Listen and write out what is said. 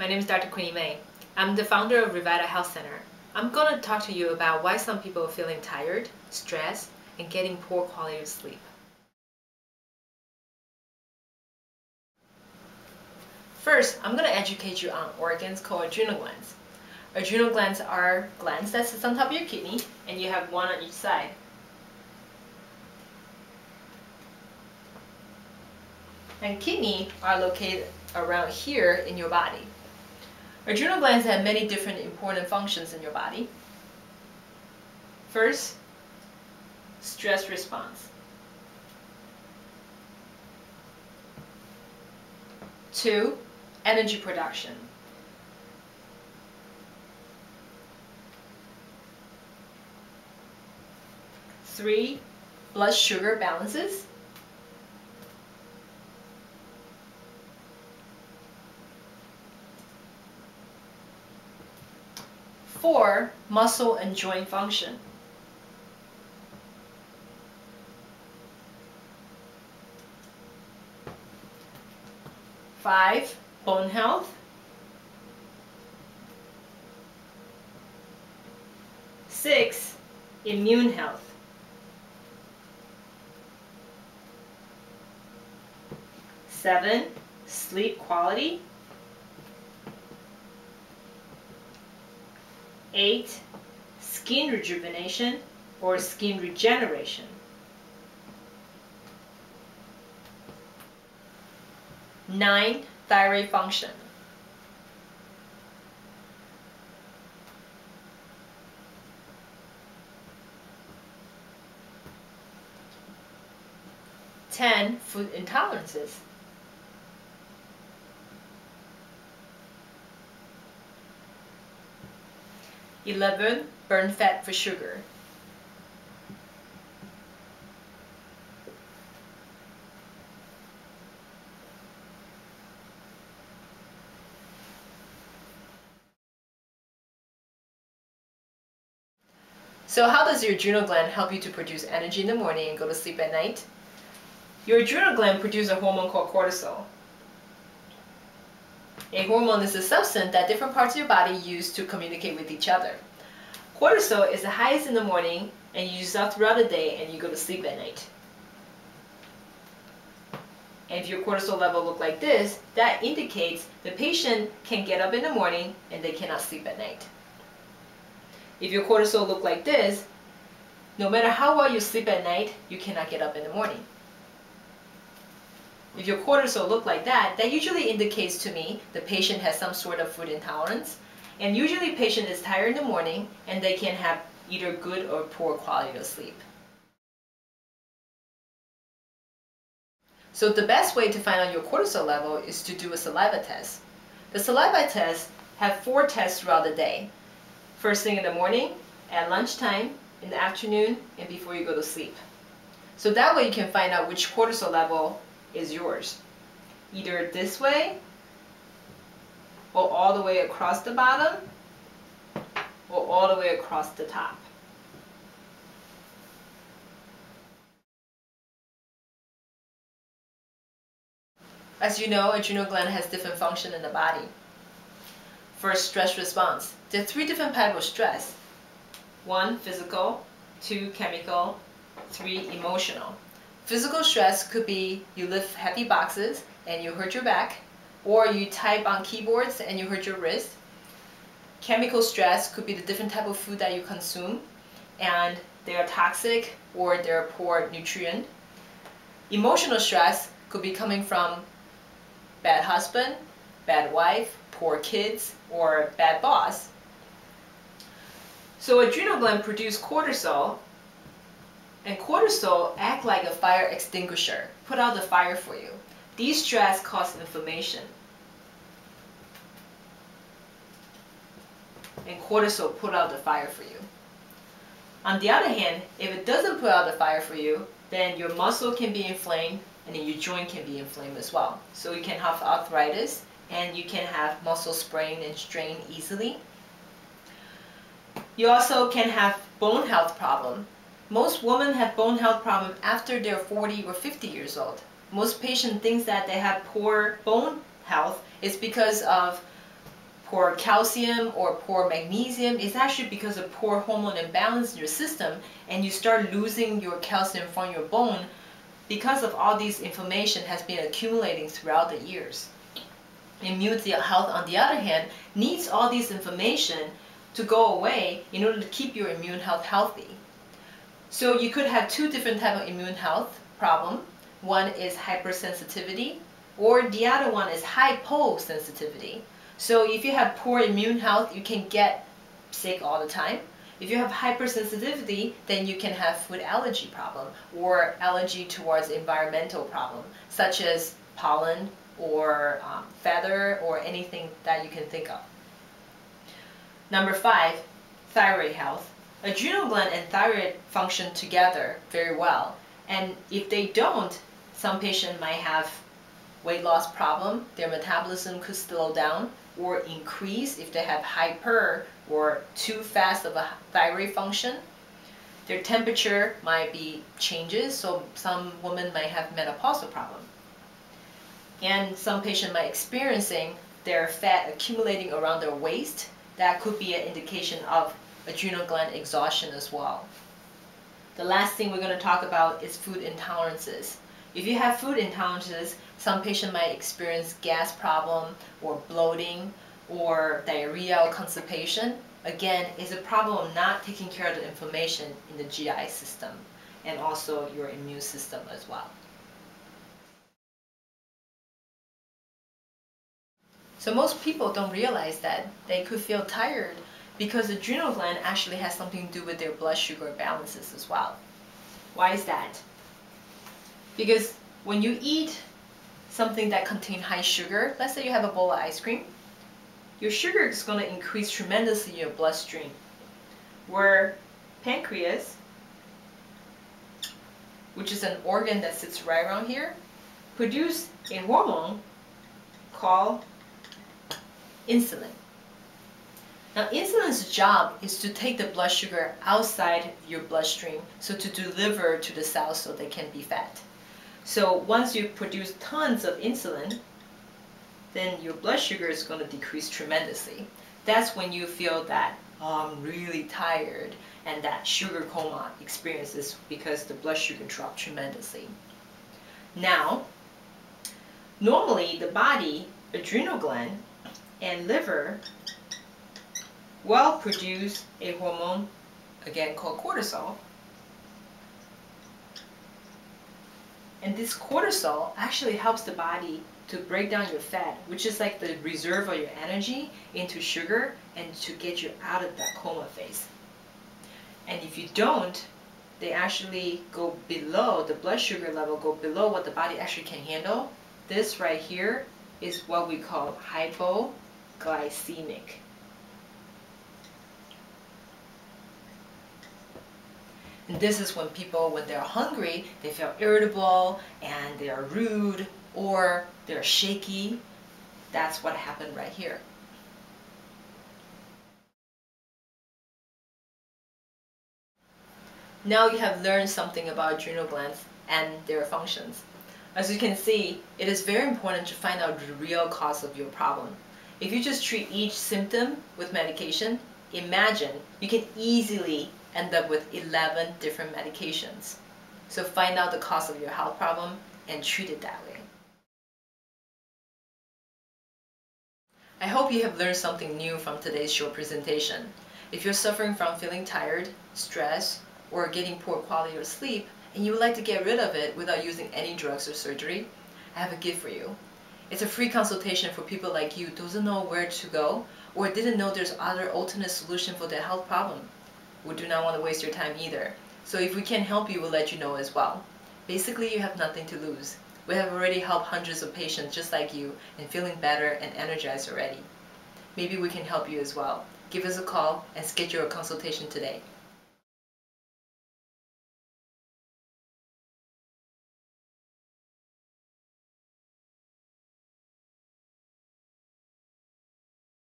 My name is Dr. Queenie Mei. I'm the founder of Revita Health Center. I'm going to talk to you about why some people are feeling tired, stressed, and getting poor quality of sleep. First, I'm going to educate you on organs called adrenal glands. Adrenal glands are glands that sit on top of your kidney, and you have one on each side. And kidney are located around here in your body. Adrenal glands have many different important functions in your body. First, stress response. 2, energy production. 3, blood sugar balances. 4, muscle and joint function. 5, bone health. 6, immune health. 7, sleep quality. 8, skin rejuvenation or skin regeneration. 9, thyroid function. 10, food intolerances. 11, burn fat for sugar. 'So how does your adrenal gland help you to produce energy in the morning and go to sleep at night? Your adrenal gland produces a hormone called cortisol. A hormone is a substance that different parts of your body use to communicate with each other. Cortisol is the highest in the morning, and you use that throughout the day, and you go to sleep at night. And if your cortisol level look like this, that indicates the patient can get up in the morning and they cannot sleep at night. If your cortisol look like this, no matter how well you sleep at night, you cannot get up in the morning. If your cortisol look like that, that usually indicates to me the patient has some sort of food intolerance, and usually the patient is tired in the morning and they can have either good or poor quality of sleep. So the best way to find out your cortisol level is to do a saliva test. The saliva test have 4 tests throughout the day. First thing in the morning, at lunchtime, in the afternoon, and before you go to sleep. So that way you can find out which cortisol level is yours. Either this way, or all the way across the bottom, or all the way across the top. As you know, adrenal gland has different function in the body. First, stress response. There are 3 different types of stress. 1, physical, 2, chemical, 3, emotional. Physical stress could be you lift heavy boxes and you hurt your back, or you type on keyboards and you hurt your wrist. Chemical stress could be the different type of food that you consume and they are toxic or they're poor nutrient. Emotional stress could be coming from bad husband, bad wife, poor kids, or bad boss. So adrenal gland produce cortisol, and cortisol act like a fire extinguisher, put out the fire for you. These stress cause inflammation. And cortisol put out the fire for you. On the other hand, if it doesn't put out the fire for you, then your muscle can be inflamed and then your joint can be inflamed as well. So you can have arthritis and you can have muscle sprain and strain easily. You also can have bone health problem. Most women have bone health problem after they're 40 or 50 years old. Most patients think that they have poor bone health is because of poor calcium or poor magnesium, it's actually because of poor hormone imbalance in your system, and you start losing your calcium from your bone because of all these information has been accumulating throughout the years. Immune health, on the other hand, needs all this information to go away in order to keep your immune health healthy. So you could have two different types of immune health problem. One is hypersensitivity, or the other one is hyposensitivity. So if you have poor immune health, you can get sick all the time. If you have hypersensitivity, then you can have food allergy problem or allergy towards environmental problem, such as pollen or feather or anything that you can think of. Number 5, thyroid health. Adrenal gland and thyroid function together very well. And if they don't, some patient might have weight loss problem, their metabolism could slow down or increase if they have hyper or too fast of a thyroid function. Their temperature might be changes, so some women might have menopausal problem. And some patient might experiencing their fat accumulating around their waist. That could be an indication of adrenal gland exhaustion as well. The last thing we're going to talk about is food intolerances. If you have food intolerances, some patient might experience gas problem or bloating or diarrhea or constipation. Again, it's a problem of not taking care of the inflammation in the GI system and also your immune system as well. So most people don't realize that they could feel tired because the adrenal gland actually has something to do with their blood sugar balances as well. Why is that? Because when you eat something that contains high sugar, let's say you have a bowl of ice cream, your sugar is going to increase tremendously in your bloodstream, where pancreas, which is an organ that sits right around here, produce a hormone called insulin. Now, insulin's job is to take the blood sugar outside your bloodstream, so to deliver to the cells so they can be fed. So once you produce tons of insulin, then your blood sugar is going to decrease tremendously. That's when you feel that, oh, I'm really tired, and that sugar coma experiences because the blood sugar dropped tremendously. Now, normally the body, adrenal gland, and liver will produce a hormone, again called cortisol. And this cortisol actually helps the body to break down your fat, which is like the reserve of your energy, into sugar and to get you out of that coma phase. And if you don't, they actually go below, the blood sugar level go below what the body actually can handle. This right here is what we call hypoglycemic. And this is when people, when they're hungry, they feel irritable and they are rude or they're shaky. That's what happened right here. Now you have learned something about adrenal glands and their functions. As you can see, it is very important to find out the real cause of your problem. If you just treat each symptom with medication, imagine you can easily end up with 11 different medications. So find out the cause of your health problem and treat it that way. I hope you have learned something new from today's short presentation. If you're suffering from feeling tired, stressed, or getting poor quality of sleep, and you would like to get rid of it without using any drugs or surgery, I have a gift for you. It's a free consultation for people like you who doesn't know where to go or didn't know there's other alternate solution for their health problem. We do not want to waste your time either. So if we can help you, we'll let you know as well. Basically, you have nothing to lose. We have already helped hundreds of patients just like you and feeling better and energized already. Maybe we can help you as well. Give us a call and schedule a consultation today.